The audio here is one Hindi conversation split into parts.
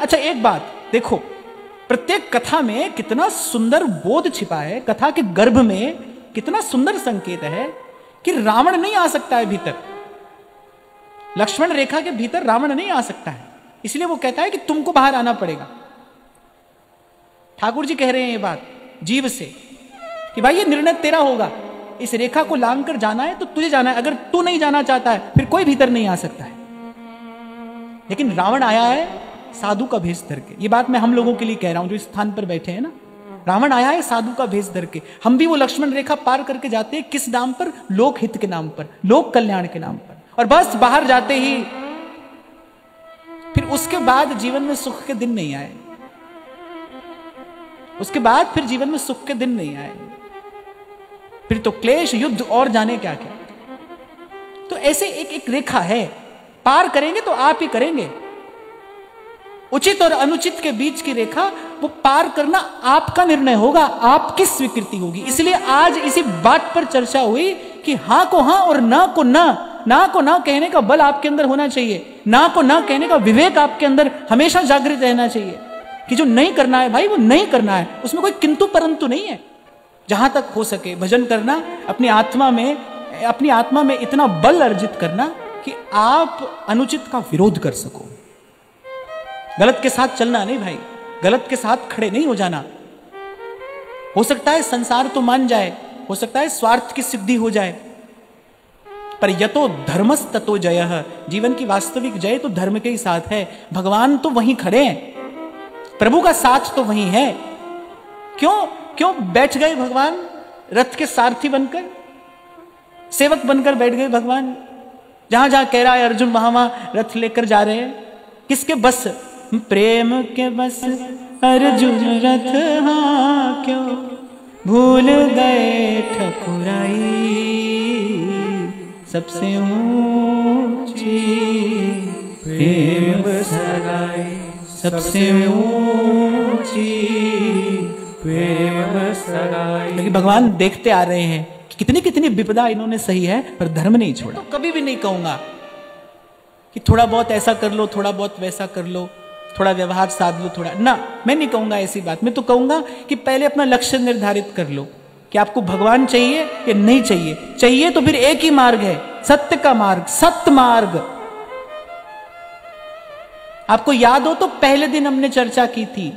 अच्छा एक बात देखो, प्रत्येक कथा में कितना सुंदर बोध छिपा है, कथा के गर्भ में कितना सुंदर संकेत है कि रावण नहीं आ सकता है भीतर, लक्ष्मण रेखा के भीतर रावण नहीं आ सकता है, इसलिए वो कहता है कि तुमको बाहर आना पड़ेगा। ठाकुर जी कह रहे हैं ये बात जीव से कि भाई ये निर्णय तेरा होगा, इस रेखा को लांग कर जाना है तो तुझे जाना है, अगर तू नहीं जाना चाहता है फिर कोई भीतर नहीं आ सकता है। लेकिन रावण आया है साधु का भेष धर के, ये बात मैं हम लोगों के लिए कह रहा हूं जो इस स्थान पर बैठे हैं ना, रावण आया है साधु का भेष धर के। हम भी वो लक्ष्मण रेखा पार करके जाते हैं, किस नाम पर? लोक हित के नाम पर, लोक कल्याण के नाम पर, और बस बाहर जाते ही फिर उसके बाद जीवन में सुख के दिन नहीं आए, उसके बाद फिर जीवन में सुख के दिन नहीं आए, फिर तो क्लेश युद्ध और जाने क्या क्या। तो ऐसे एक एक रेखा है, पार करेंगे तो आप ही करेंगे। उचित और अनुचित के बीच की रेखा वो पार करना आपका निर्णय होगा, आपकी स्वीकृति होगी। इसलिए आज इसी बात पर चर्चा हुई कि हां को हां और ना को ना, ना को ना कहने का बल आपके अंदर होना चाहिए, ना को ना कहने का विवेक आपके अंदर हमेशा जागृत रहना चाहिए कि जो नहीं करना है भाई वो नहीं करना है, उसमें कोई किंतु परंतु नहीं है। जहां तक हो सके भजन करना, अपनी आत्मा में इतना बल अर्जित करना कि आप अनुचित का विरोध कर सको। गलत के साथ चलना नहीं भाई, गलत के साथ खड़े नहीं हो जाना। हो सकता है संसार तो मान जाए, हो सकता है स्वार्थ की सिद्धि हो जाए, पर यतो धर्मस ततो जयः, जीवन की वास्तविक जय तो धर्म के ही साथ है। भगवान तो वहीं खड़े हैं, प्रभु का साथ तो वहीं है। क्यों बैठ गए भगवान रथ के सारथी बनकर, सेवक बनकर बैठ गए भगवान। जहां जहां कह रहा है अर्जुन वहां वहां रथ लेकर जा रहे हैं। किसके बस? प्रेम के बस अर्जुन रथ हाँ क्यों भूल गए ठकुराई, सबसे ऊंची प्रेम सगाई, सबसे ऊंची प्रेम सगाई। लेकिन भगवान देखते आ रहे हैं कि कितनी कितनी विपदा इन्होंने सही है पर धर्म नहीं छोड़ा। तो कभी भी नहीं कहूंगा कि थोड़ा बहुत ऐसा कर लो, थोड़ा बहुत वैसा कर लो, थोड़ा व्यवहार साध लो, थोड़ा ना, मैं नहीं कहूंगा ऐसी बात। मैं तो कहूंगा कि पहले अपना लक्ष्य निर्धारित कर लो कि आपको भगवान चाहिए या नहीं चाहिए। चाहिए तो फिर एक ही मार्ग है, सत्य का मार्ग, सत्य मार्ग। आपको याद हो तो पहले दिन हमने चर्चा की थी,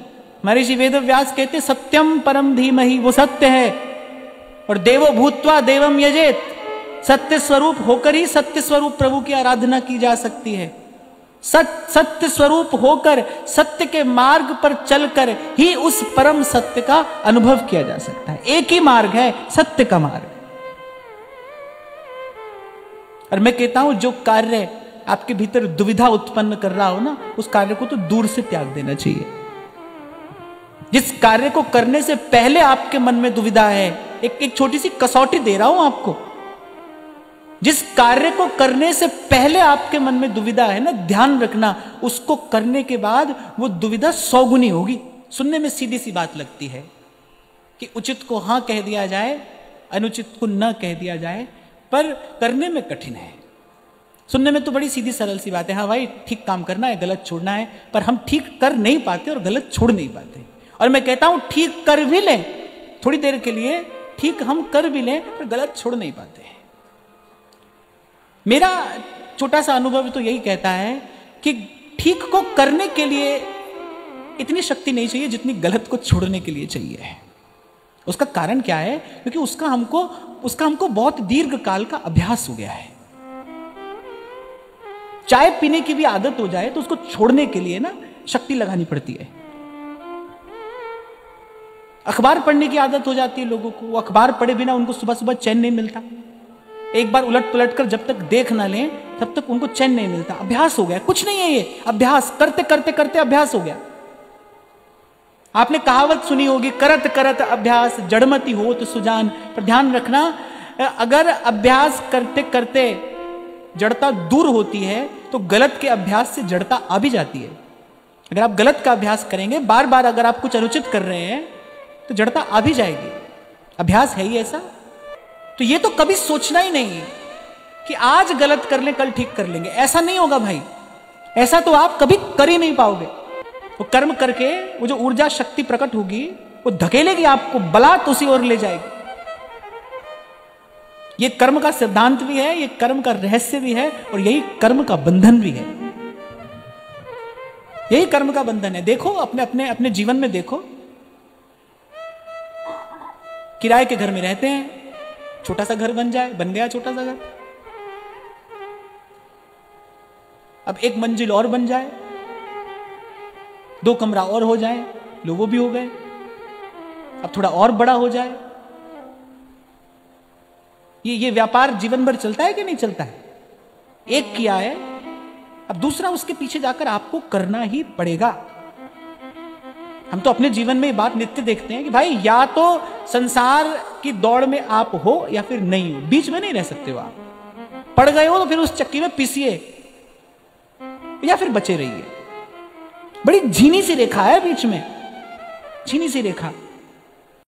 महर्षि वेदव्यास कहते सत्यम परम धीमहि, वो सत्य है। और देवो भूत्वा देवम यजेत, सत्य स्वरूप होकर ही सत्य स्वरूप प्रभु की आराधना की जा सकती है। सत्य स्वरूप होकर सत्य के मार्ग पर चलकर ही उस परम सत्य का अनुभव किया जा सकता है। एक ही मार्ग है, सत्य का मार्ग। और मैं कहता हूं जो कार्य आपके भीतर दुविधा उत्पन्न कर रहा हो ना, उस कार्य को तो दूर से त्याग देना चाहिए। जिस कार्य को करने से पहले आपके मन में दुविधा है, एक छोटी सी कसौटी दे रहा हूं आपको, जिस कार्य को करने से पहले आपके मन में दुविधा है ना, ध्यान रखना उसको करने के बाद वो दुविधा 100 गुनी होगी। सुनने में सीधी सी बात लगती है कि उचित को हां कह दिया जाए, अनुचित को न कह दिया जाए, पर करने में कठिन है। सुनने में तो बड़ी सीधी सरल सी बात है, हाँ भाई ठीक काम करना है, गलत छोड़ना है, पर हम ठीक कर नहीं पाते और गलत छोड़ नहीं पाते। और मैं कहता हूं ठीक कर भी लें थोड़ी देर के लिए, ठीक हम कर भी लें पर गलत छोड़ नहीं पाते। मेरा छोटा सा अनुभव तो यही कहता है कि ठीक को करने के लिए इतनी शक्ति नहीं चाहिए जितनी गलत को छोड़ने के लिए चाहिए। उसका कारण क्या है? क्योंकि उसका हमको बहुत दीर्घ काल का अभ्यास हो गया है। चाय पीने की भी आदत हो जाए तो उसको छोड़ने के लिए ना शक्ति लगानी पड़ती है। अखबार पढ़ने की आदत हो जाती है लोगों को, वो अखबार पढ़े बिना उनको सुबह सुबह चैन नहीं मिलता। एक बार उलट पलट कर जब तक देख ना लें तब तक उनको चैन नहीं मिलता। अभ्यास हो गया, कुछ नहीं है ये, अभ्यास करते करते करते अभ्यास हो गया। आपने कहावत सुनी होगी, करत करत अभ्यास जड़मति होत सुजान। पर ध्यान रखना, अगर अभ्यास करते करते जड़ता दूर होती है तो गलत के अभ्यास से जड़ता आ भी जाती है। अगर आप गलत का अभ्यास करेंगे, बार बार अगर आप कुछ अनुचित कर रहे हैं तो जड़ता आ भी जाएगी। अभ्यास है ही ऐसा। तो ये तो कभी सोचना ही नहीं कि आज गलत कर लें कल ठीक कर लेंगे, ऐसा नहीं होगा भाई। ऐसा तो आप कभी कर ही नहीं पाओगे। वो कर्म करके वो जो ऊर्जा शक्ति प्रकट होगी वो धकेलेगी आपको, बलात् उसी ओर ले जाएगी। ये कर्म का सिद्धांत भी है, ये कर्म का रहस्य भी है, और यही कर्म का बंधन भी है। यही कर्म का बंधन है। देखो अपने अपने अपने जीवन में देखो, किराए के घर में रहते हैं, छोटा सा घर बन जाए, बन गया छोटा सा घर, अब एक मंजिल और बन जाए, 2 कमरा और हो जाए, लो वो भी हो गए, अब थोड़ा और बड़ा हो जाए। ये व्यापार जीवन भर चलता है कि नहीं चलता है? एक किया है, अब दूसरा उसके पीछे जाकर आपको करना ही पड़ेगा। हम तो अपने जीवन में ये बात नित्य देखते हैं कि भाई या तो संसार की दौड़ में आप हो या फिर नहीं हो, बीच में नहीं रह सकते हो। आप पड़ गए हो तो फिर उस चक्की में पिसिए या फिर बचे रहिए। बड़ी झीनी सी रेखा है बीच में, झीनी सी रेखा।